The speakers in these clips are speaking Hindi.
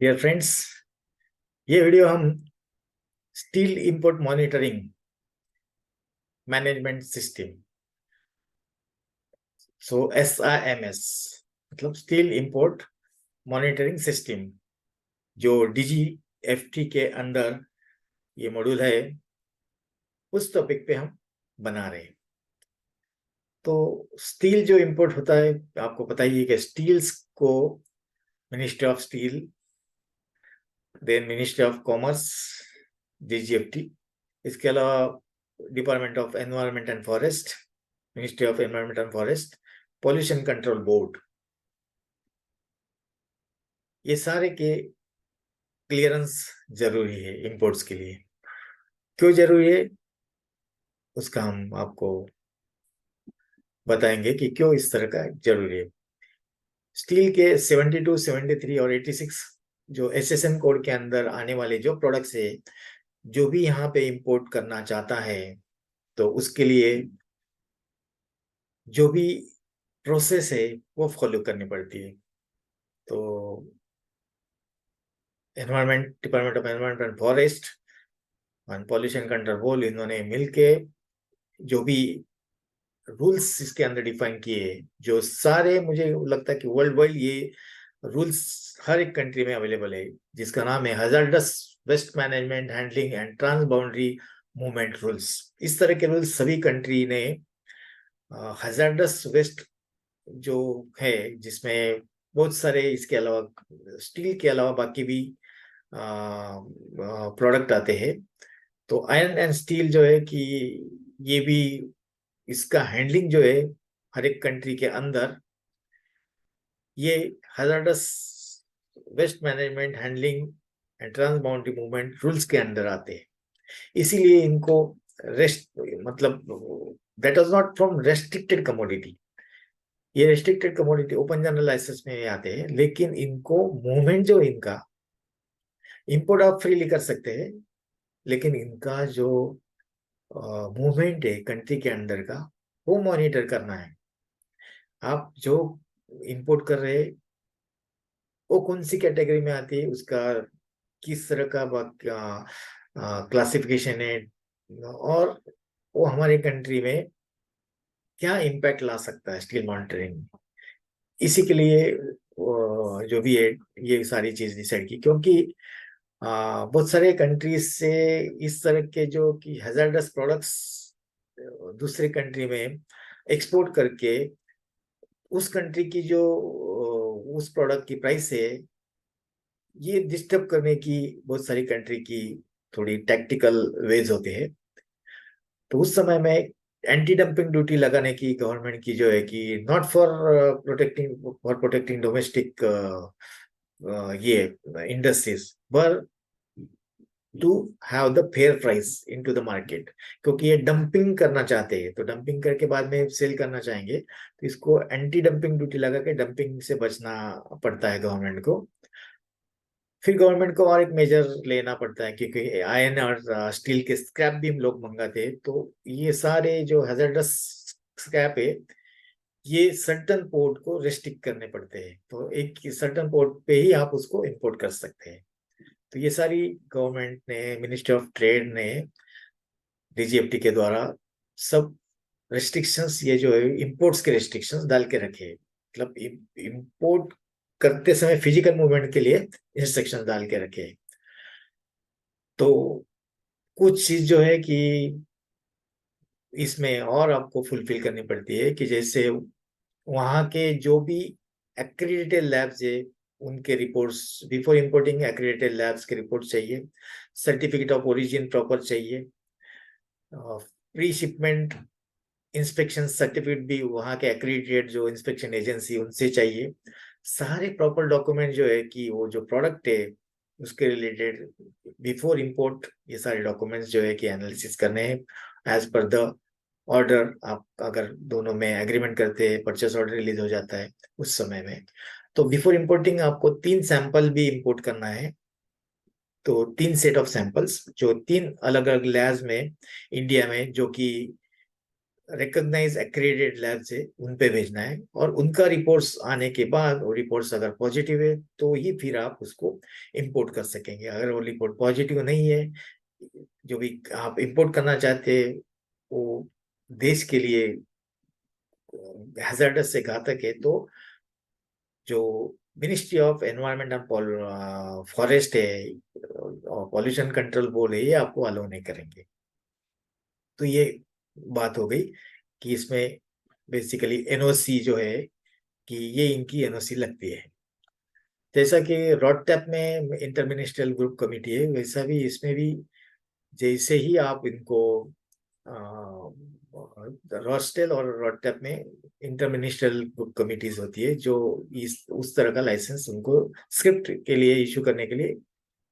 डियर फ्रेंड्स, ये वीडियो हम steel import monitoring management system SIMS मतलब स्टील इंपोर्ट मॉनिटरिंग सिस्टम जो DGFT के अंदर ये मॉड्यूल है, उस टॉपिक पे हम बना रहे हैं। तो स्टील जो इंपोर्ट होता है, आपको पता ही है कि स्टील्स को ministry of steel, then ministry of commerce, DGFT, इसके अलावा department of environment and forest, ministry of environment and forest, pollution control board, ये सारे के क्लियरेंस जरूरी है इंपोर्ट्स के लिए। क्यों जरूरी है उसका हम आपको बताएंगे कि क्यों इस तरह का जरूरी है। स्टील के 72, 73 और 86 जो SSN कोड के अंदर आने वाले जो प्रोडक्ट्स है, जो भी यहाँ पे इंपोर्ट करना चाहता है, तो उसके लिए जो भी प्रोसेस है वो फॉलो करनी पड़ती है। तो department of environment and forest और पॉल्यूशन कंट्रोल बोर्ड, इन्होंने मिलके जो भी रूल्स इसके अंदर डिफाइन किए, जो सारे मुझे लगता है कि वर्ल्ड वाइड ये रूल्स हर एक कंट्री में अवेलेबल है, जिसका नाम है hazardous waste management handling and transboundary movement rules. इस तरह के रूल्स सभी कंट्री ने हजार्डस वेस्ट जो है, जिसमें बहुत सारे इसके अलावा स्टील के अलावा बाकी भी प्रोडक्ट आते हैं। तो आयरन एंड स्टील जो है कि ये भी इसका हैंडलिंग जो है हर एक कंट्री के अंदर, ये hazardous waste management handling and transboundary movement rules के अंदर आते हैं। इसीलिए इनको रेस्ट मतलब that was not from restricted commodity. ये restricted commodity open general licence में आते हैं, लेकिन इनको मूवमेंट जो इनका इंपोर्ट आप फ्रीली कर सकते हैं, लेकिन इनका जो मूवमेंट है कंट्री के अंदर का, वो मॉनिटर करना है। आप जो इंपोर्ट कर रहे हैं वो कौन सी कैटेगरी में आती है, उसका किस तरह का क्लासिफिकेशन है, और वो हमारे कंट्री में क्या इम्पैक्ट ला सकता है स्टील मॉनिटरिंग। इसी के लिए जो भी है ये सारी चीज डिसाइड की, क्योंकि बहुत सारे कंट्रीज से इस तरह के जो कि हैजार्डस प्रोडक्ट्स दूसरे कंट्री में एक्सपोर्ट करके उस कंट्री की जो उस प्रोडक्ट की प्राइस है, ये डिस्टर्ब करने की बहुत सारी कंट्री की थोड़ी टैक्टिकल वेज होते हैं। तो उस समय में एंटी डंपिंग ड्यूटी लगाने की गवर्नमेंट की जो है कि नॉट फॉर प्रोटेक्टिंग डोमेस्टिक ये इंडस्ट्रीज, पर to have the fair price into the market. क्योंकि ये डंपिंग करना चाहते हैं, तो डंपिंग करके बाद में सेल करना चाहेंगे, तो इसको एंटी डंपिंग ड्यूटी लगा के डंपिंग से बचना पड़ता है गवर्नमेंट को। फिर गवर्नमेंट को और एक मेजर लेना पड़ता है, क्योंकि आयरन और स्टील के स्क्रैप भी हम लोग मंगाते हैं। तो ये सारे जो हैजर्डस स्क्रैप है, ये सर्टन पोर्ट को रेस्ट्रिक्ट करने पड़ते हैं, तो एक सर्टन पोर्ट पे ही आप उसको इंपोर्ट कर सकते हैं। तो ये सारी गवर्नमेंट ने, मिनिस्ट्री ऑफ ट्रेड ने DGFT के द्वारा सब रेस्ट्रिक्शंस, ये जो है इंपोर्ट्स के रेस्ट्रिक्शंस डाल के रखे हैं। मतलब इंपोर्ट करते समय फिजिकल मूवमेंट के लिए इंस्ट्रक्शन डाल के रखे हैं। तो कुछ चीज जो है कि इसमें और आपको फुलफिल करनी पड़ती है, कि जैसे वहाँ के जो भी एक्रेडिटेड लैब्स है, उनके reports before importing, accredited labs के रिपोर्ट चाहिए, सर्टिफिकेट ऑफ ओरिजिन प्रॉपर चाहिए, प्री शिपमेंट इंस्पेक्शन सर्टिफिकेट भी वहाँ के एक्रेडिटेड जो इंस्पेक्शन एजेंसी उनसे चाहिए। सारे प्रॉपर डॉक्यूमेंट जो है कि वो जो प्रोडक्ट है उसके रिलेटेड बिफोर इंपोर्ट, ये सारे डॉक्यूमेंट्स जो है कि एनालिसिस करने हैं एज पर द ऑर्डर। आप अगर दोनों में एग्रीमेंट करते हैं, परचेस ऑर्डर रिलीज हो जाता है उस समय में, तो बिफोर इंपोर्टिंग आपको 3 सैंपल भी इंपोर्ट करना है। तो 3 सेट ऑफ सैंपल्स जो 3 अलग अलग लैब्स में इंडिया में, जो कि रिकॉग्नाइज एक्रेडिटेड लैब से उन पे भेजना है, और उनका रिपोर्ट्स आने के बाद, वो रिपोर्ट्स अगर पॉजिटिव है तो ही फिर आप उसको इंपोर्ट कर सकेंगे। अगर वो रिपोर्ट पॉजिटिव नहीं है, जो भी आप इंपोर्ट करना चाहते हैं वो देश के लिए हैजर्डस से घातक है, तो जो ministry of environment and forest है और पॉल्यूशन कंट्रोल बोर्ड है, ये आपको अलाउ नहीं करेंगे। तो ये बात हो गई कि इसमें बेसिकली एनओसी जो है कि ये इनकी एनओसी लगती है। जैसा कि रॉडटेप में इंटर मिनिस्ट्रियल ग्रुप कमेटी है, वैसा भी इसमें भी जैसे ही आप इनको रॉस्टेल और रॉडटेप में इंटर मिनिस्ट्रियल ग्रुप कमिटीज होती है जो इस उस तरह का लाइसेंस उनको स्क्रिप्ट के लिए इशू करने के लिए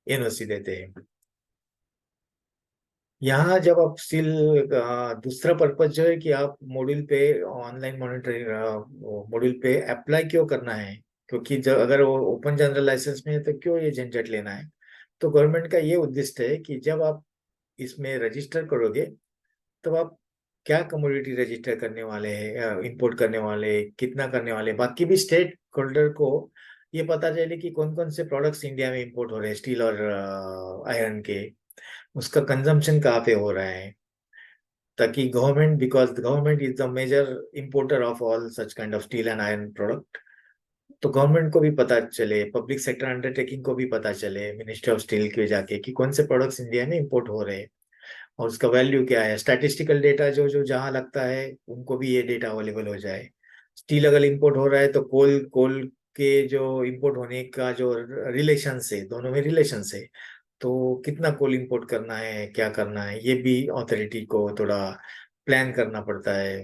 एनओसी देते हैं। यहाँ जब आप स्टिल दूसरा पर्पज जो है कि आप मॉड्यूल पे ऑनलाइन मॉनिटरिंग मॉड्यूल पे अप्लाई क्यों करना है, क्योंकि जब अगर वो ओपन जनरल लाइसेंस में है तो क्यों ये झंझट लेना है। तो गवर्नमेंट का ये उद्देश्य है कि जब आप इसमें रजिस्टर करोगे तब आप क्या कमोडिटी रजिस्टर करने वाले हैं, इंपोर्ट करने वाले, कितना करने वाले, बाकी भी स्टेक होल्डर को ये पता चले कि कौन कौन से प्रोडक्ट्स इंडिया में इंपोर्ट हो रहे हैं स्टील और आयरन के, उसका कंजम्पशन कहाँ पे हो रहा है, ताकि government, because government is the major importer of all such kind of steel and iron product, तो गवर्नमेंट को भी पता चले, पब्लिक सेक्टर अंडरटेकिंग को भी पता चले मिनिस्ट्री ऑफ स्टील के जाके कि कौन से प्रोडक्ट्स इंडिया में इंपोर्ट हो रहे हैं और उसका वैल्यू क्या है। स्टैटिस्टिकल डेटा जो जो जहाँ लगता है उनको भी ये डेटा अवेलेबल हो जाए। स्टील अगर इंपोर्ट हो रहा है तो कोल कोल के जो इंपोर्ट होने का जो रिलेशन है, दोनों में रिलेशन है, तो कितना कोल इंपोर्ट करना है, क्या करना है, ये भी अथॉरिटी को थोड़ा प्लान करना पड़ता है,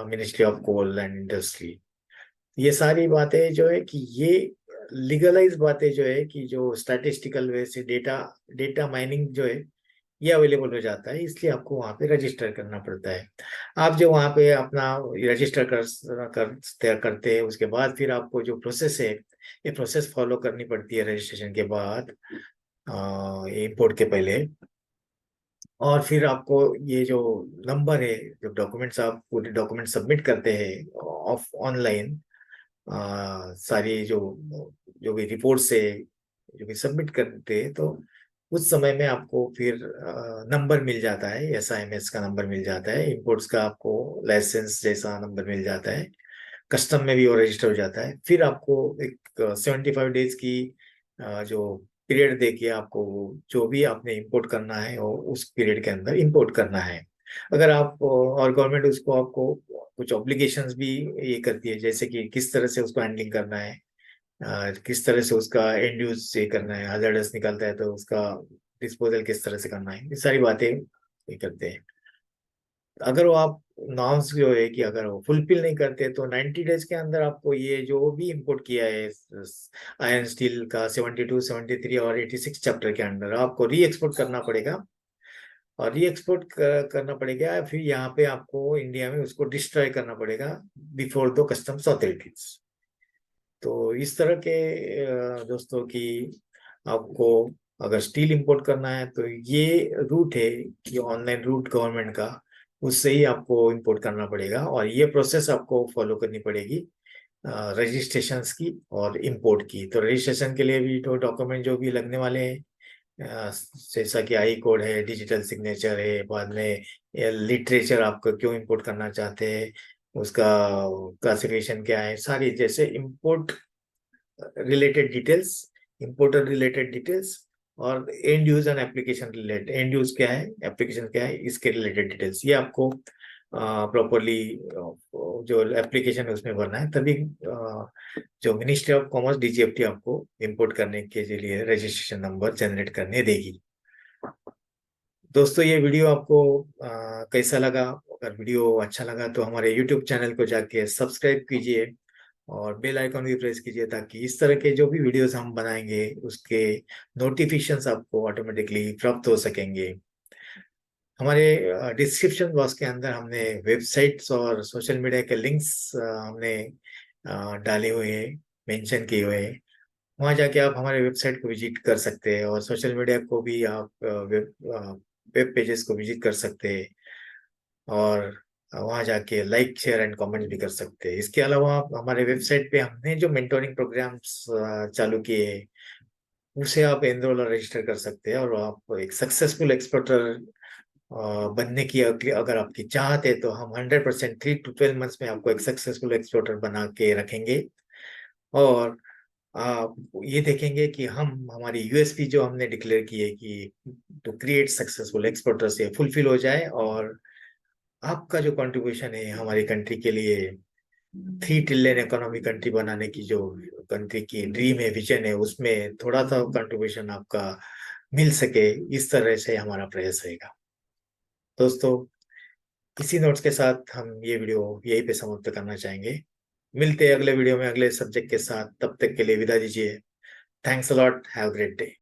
ministry of coal and industry. ये सारी बातें जो है कि ये लीगलाइज बातें जो है कि जो स्टैटिस्टिकल वे से डेटा डेटा माइनिंग जो है ये अवेलेबल हो जाता है, इसलिए आपको वहाँ पे रजिस्टर करना पड़ता है। आप जो वहाँ पे अपना रजिस्टर करते हैं उसके बाद फिर आपको जो प्रोसेस है, ये प्रोसेस फॉलो करनी पड़ती है रजिस्ट्रेशन के बाद, इंपोर्ट के पहले। और फिर आपको ये जो नंबर है, जो डॉक्यूमेंट्स आप पूरे डॉक्यूमेंट सबमिट करते हैं ऑफ ऑनलाइन, सारी जो जो भी रिपोर्ट से जो भी सबमिट करते हैं, तो उस समय में आपको फिर नंबर मिल जाता है, एसआईएमएस का नंबर मिल जाता है, इंपोर्ट्स का आपको लाइसेंस जैसा नंबर मिल जाता है, कस्टम में भी वो रजिस्टर हो जाता है। फिर आपको एक 75 डेज की जो पीरियड देके आपको जो भी आपने इंपोर्ट करना है वो उस पीरियड के अंदर इंपोर्ट करना है। अगर आप और गवर्नमेंट उसको आपको कुछ ऑब्लिगेशंस भी ये करती है, जैसे कि किस तरह से उसको हैंडलिंग करना है, किस तरह से उसका एंड यूज से करना है, hazardous निकलता है तो उसका डिस्पोजल किस तरह से करना है, ये सारी बातें ये करते हैं। अगर वो आप नॉर्म्स जो है कि अगर वो फुलफिल नहीं करते तो 90 डेज के अंदर आपको ये जो भी इंपोर्ट किया है आयरन स्टील का 72, 73 और 86 चैप्टर के अंदर आपको री एक्सपोर्ट करना पड़ेगा, और री एक्सपोर्ट करना पड़ेगा, फिर यहाँ पे आपको इंडिया में उसको डिस्ट्रॉय करना पड़ेगा बिफोर द कस्टम्स अथॉरिटीज। तो इस तरह के दोस्तों की आपको अगर स्टील इंपोर्ट करना है तो ये रूट है कि ऑनलाइन रूट गवर्नमेंट का, उससे ही आपको इंपोर्ट करना पड़ेगा, और ये प्रोसेस आपको फॉलो करनी पड़ेगी रजिस्ट्रेशंस की और इंपोर्ट की। तो रजिस्ट्रेशन के लिए भी तो डॉक्यूमेंट जो भी लगने वाले हैं, जैसा कि आई कोड है, डिजिटल सिग्नेचर है, बाद में लिटरेचर आपको क्यों इंपोर्ट करना चाहते हैं, उसका क्लासिफिकेशन क्या है, सारी जैसे import related details, importer related details, और end use end application related, end use क्या है, एप्लीकेशन क्या है, इसके रिलेटेड डिटेल्स ये आपको प्रॉपरली जो एप्लीकेशन है उसमें भरना है, तभी जो मिनिस्ट्री ऑफ कॉमर्स डीजीएफटी आपको इंपोर्ट करने के लिए रजिस्ट्रेशन नंबर जनरेट करने देगी। दोस्तों ये वीडियो आपको कैसा लगा? अगर वीडियो अच्छा लगा तो हमारे यूट्यूब चैनल को जाके सब्सक्राइब कीजिए और बेल आइकन भी प्रेस कीजिए, ताकि इस तरह के जो भी वीडियोस हम बनाएंगे उसके नोटिफिकेशंस आपको ऑटोमेटिकली प्राप्त हो सकेंगे। हमारे डिस्क्रिप्शन बॉक्स के अंदर हमने वेबसाइट्स और सोशल मीडिया के लिंक्स हमने डाले हुए हैं, मेंशन किए हुए हैं। वहाँ जाके आप हमारे वेबसाइट को विजिट कर सकते हैं, और सोशल मीडिया को भी आप वेब पेजेस को विजिट कर सकते हैं। और वहां जाके लाइक शेयर एंड कमेंट भी कर सकते हैं। इसके अलावा आप हमारे वेबसाइट पे हमने जो मेंटोरिंग प्रोग्राम्स चालू किए हैं उसे आप एनरोल और रजिस्टर कर सकते हैं, और आप एक सक्सेसफुल एक्सपर्टर बनने की अगर आपकी चाहत है तो हम 100% 3 to 12 मंथ्स में आपको एक सक्सेसफुल एक्सपोर्टर बना के रखेंगे। और आप ये देखेंगे कि हम हमारी यूएसपी जो हमने डिक्लेयर की है कि टू क्रिएट सक्सेसफुल एक्सपोर्टर्स ये फुलफिल हो जाए, और आपका जो कंट्रीब्यूशन है हमारी कंट्री के लिए 3 ट्रिलियन इकोनॉमी कंट्री बनाने की जो कंट्री की ड्रीम है, विजन है, उसमें थोड़ा सा कंट्रीब्यूशन आपका मिल सके, इस तरह से हमारा प्रयास रहेगा। दोस्तों, इसी नोट्स के साथ हम ये वीडियो यहीं पे समाप्त करना चाहेंगे। मिलते हैं अगले वीडियो में अगले सब्जेक्ट के साथ, तब तक के लिए विदा दीजिए। Thanks a lot, have a great day.